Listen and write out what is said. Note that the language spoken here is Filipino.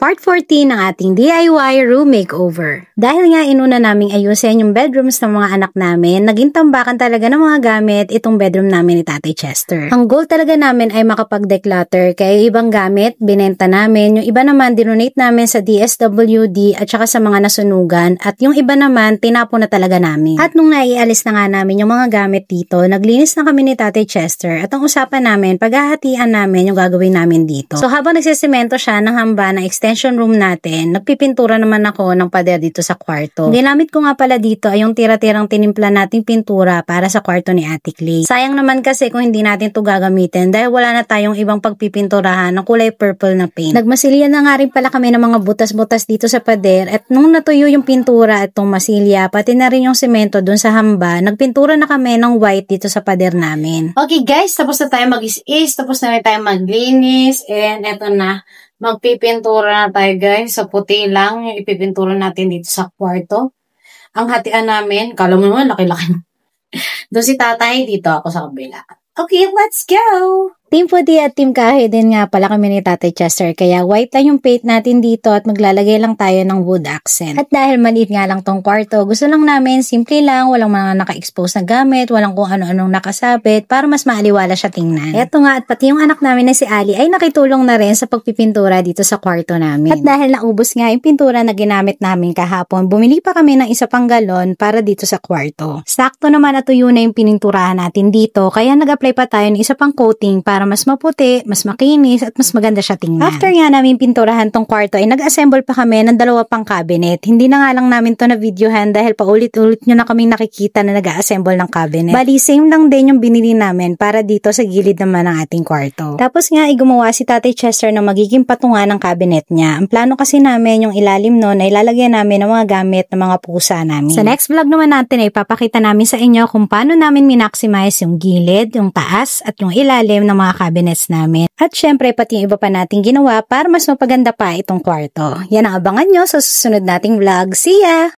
part 14 ng ating DIY room makeover. Dahil nga inuna naming ayusin yung bedrooms ng mga anak namin, naging tambakan talaga ng mga gamit itong bedroom namin ni Tatay Chester. Ang goal talaga namin ay makapag-declutter, kaya ibang gamit, binenta namin, yung iba naman dinonate namin sa DSWD at saka sa mga nasunugan, at yung iba naman tinapon na talaga namin. At nung naialis na nga namin yung mga gamit dito, naglinis na kami ni Tatay Chester at ang usapan namin, paghahatian namin yung gagawin namin dito. So habang nagsisemento siya ng hamba ng extension room natin, nagpipintura naman ako ng pader dito sa kwarto. Ang ginamit ko nga pala dito ay yung tira-tirang tinimpla nating pintura para sa kwarto ni Ate Clay. Sayang naman kasi kung hindi natin to gagamitin dahil wala na tayong ibang pagpipinturahan ng kulay purple na paint. Nagmasilya na nga rin pala kami ng mga butas-butas dito sa pader, at nung natuyo yung pintura at itong masilya, pati na rin yung semento dun sa hamba, nagpintura na kami ng white dito sa pader namin. Okay guys, tapos na tayo mag-is-is, tapos na rin tayo maglinis, and eto na. Magpipintura na tayo guys. Sa puti lang yung ipipintura natin dito sa kwarto. Ang hatian namin, kala mo naman laki-laki. Doon si tatay, dito ako sa kabila. Okay, let's go! Team Puti at Team Kahoy din nga pala kami ni Tatay Chester, kaya white lang yung paint natin dito at maglalagay lang tayo ng wood accent. At dahil maliit nga lang tong kwarto, gusto lang namin simple lang, walang mga naka-expose na gamit, walang kung ano-anong nakasabit para mas maaliwala siya tingnan. Eto nga, at pati yung anak namin na si Ali ay nakitulong na rin sa pagpipintura dito sa kwarto namin. At dahil naubos nga yung pintura na ginamit namin kahapon, bumili pa kami ng isa pang galon para dito sa kwarto. Sakto naman at tuyo na yung pininturahan natin dito, kaya nag-apply pa tayo ng isa pang coating para mas maputi, mas makinis, at mas maganda siya tingnan. After nga namin pinturahan tong kwarto, ay nag-assemble pa kami ng 2 pang cabinet. Hindi na nga lang namin to na videohan dahil paulit-ulit nyo na kaming nakikita na nag-assemble ng cabinet. Bali, same lang din yung binili namin para dito sa gilid naman ng ating kwarto. Tapos nga, gumawa si Tatay Chester na magiging patungan ng cabinet niya. Ang plano kasi namin, yung ilalim nun, ay lalagyan namin ng mga gamit ng mga pusa namin. Sa next vlog naman natin, ay papakita namin sa inyo kung paano namin minaximize yung gilid, yung taas, at yung ilalim ng mga cabinets namin. At syempre, pati yung iba pa nating ginawa para mas mapaganda pa itong kwarto. Yan ang abangan nyo sa susunod nating vlog. See ya!